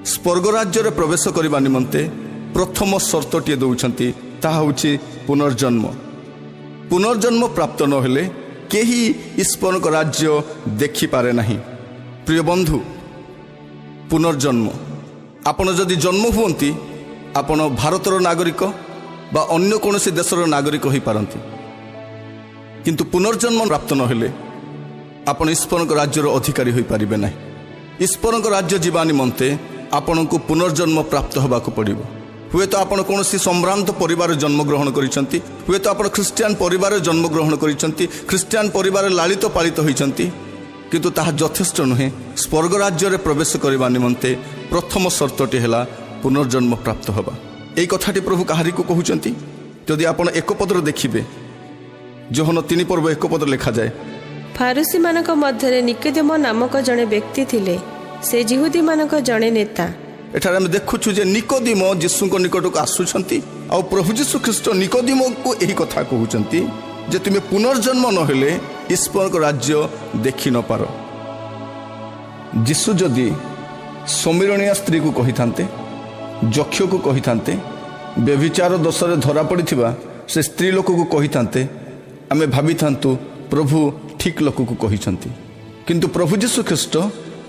स्वर्गराज्य प्रवेश करने निमंते प्रथम शर्तटे दौरान ताहा होछि पुनर्जन्म। पुनर्जन्म प्राप्त नहेले केही ईश्वर राज्य देखिपारे नाही। प्रिय बंधु, पुनर्जन्म आपण जदि जन्म हुवंती आपण भारतर नागरिक बा अन्य कोनोसी देशर नागरिक होई पारंती, किंतु पुनर्जन्म प्राप्त नहेले आपण ईश्वर राज्यर अधिकारी होई पारिबे नाही। ईश्वर राज्य जीवा निमंते आपण को पुनर्जन्म प्राप्त होबाक पड़िबो। हुए तो आपण कोनोसी सम्भ्रांत परिवार जन्मग्रहण करिसंती, हुए तो आपण ख्रिस्टियान परिवार जन्मग्रहण करिसंती, ख्रिस्टियान परिवार लालित पालित होइसंती, किंतु ताहा यथेष्ट नुहे। स्वर्ग राज्य प्रवेश करने निमंते प्रथम शर्तटी है पुनर्जन्म प्राप्त होगा। यही कथाटी प्रभु कहारी को कहते जदि आपण एक पदर देखिए जोहन 3 पर्व 1 पद लिखा जाए। फारुसी मानक मध्यरे निकोदेम नामक जड़े व्यक्ति थिले, से जिहुदी मानक जड़े नेता। एठार आम देखुछु जे निकोदेम यीशु निकट को आसुछंती आ प्रभु यीशु ख्रीष्ट निकोदेम को यही कथा कहउछंती जे तुमे पुनर्जन्म नहेले ईश्वर राज्य देखि न पार। यीशु जदि समीरणीय स्त्री को कही थांते, जक्ष को कही थांते, व्यभिचार दोषरे धरा पड़िथिबा से स्त्री लोक को कही थांते, आमे भाबी थांतु प्रभु ठीक लोक को कहिसंती। किंतु प्रभु यीशु ख्रीष्ट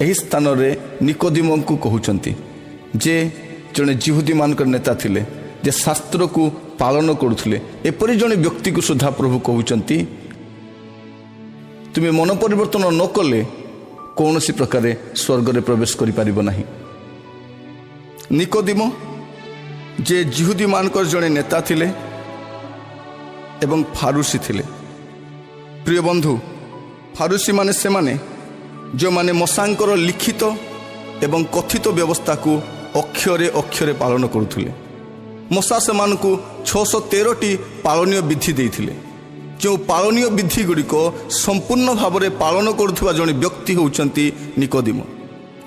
एही स्थान रे निकोदेम को कहउछंती जे जने जिहुदी मानकर नेता थिले, जे शास्त्र को पालन करुथिले, एपरि जने व्यक्ति को सुधा प्रभु कहउछंती तुमे मन परिवर्तन न कले कौन सी प्रकार स्वर्ग रे प्रवेश करि पारिबो नाही। निकोदेम जे जिहुदी मानकर जने नेता थिले एवं फारुसी थिले। प्रिय बंधु, फारुसी माने से माने जो माने मसांकर लिखित एवं कथित व्यवस्था को अक्षरे अक्षरे पालन करुथिले। मसा से मानकु 613टी पालनीय विधि देइथिले। जो पालनीय विधि गुड़िक संपूर्ण भाव में पालन करुवा जड़े व्यक्ति होउछंती निकोदेम।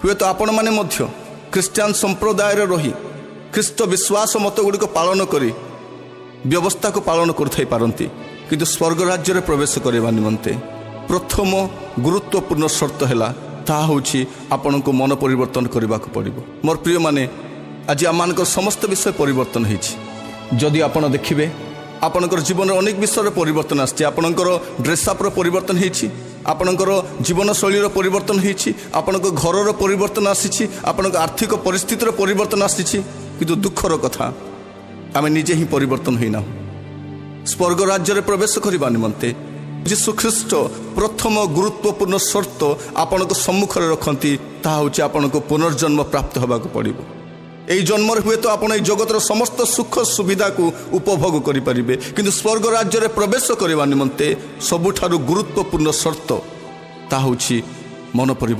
हुए तो आपण माने मध्य ख्रिस्टियान संप्रदाय रही ख्रिस्ट विश्वास मत गुड़िक पालन करी व्यवस्था को पालन करथाई पारंती, किंतु स्वर्ग राज्य प्रवेश करने निमंते प्रथम गुरुत्वपूर्ण शर्त है ताहा होछि आपण को मन परिवर्तन करने को पड़िबो। मोर प्रिय माने आज आम समस्त विषय परिवर्तन होइछि। जदि आपण देखिबे आपणकर जीवन अनेक विषय परिवर्तन आछि। आपणकर ड्रेसअप्र परिवर्तन होइछि, आपणकर जीवन शैलीर परिवर्तन होइछि, आपणकर घरर परिवर्तन आसिछि, आपणकर आर्थिक परिस्थितिर परिवर्तन आसिछि, किंतु दुखर कथा आमे निजे ही परिवर्तन होइना। स्वर्ग राज्य प्रवेश करने निमंते यीशु ख्रीष्ट प्रथम गुरुत्वपूर्ण शर्त आपण को सम्मुख रखती, ताहा होछि आपण को पुनर्जन्म प्राप्त होबाक पड़िबो। यही जन्म हुए तो आप जगतर समस्त सुख सुविधा को उपभोग करें, किंतु स्वर्ग राज्य प्रवेश करने निमंते सबुठारु गुरुत्वपूर्ण शर्त ताहा होछि मन परिवर्तन।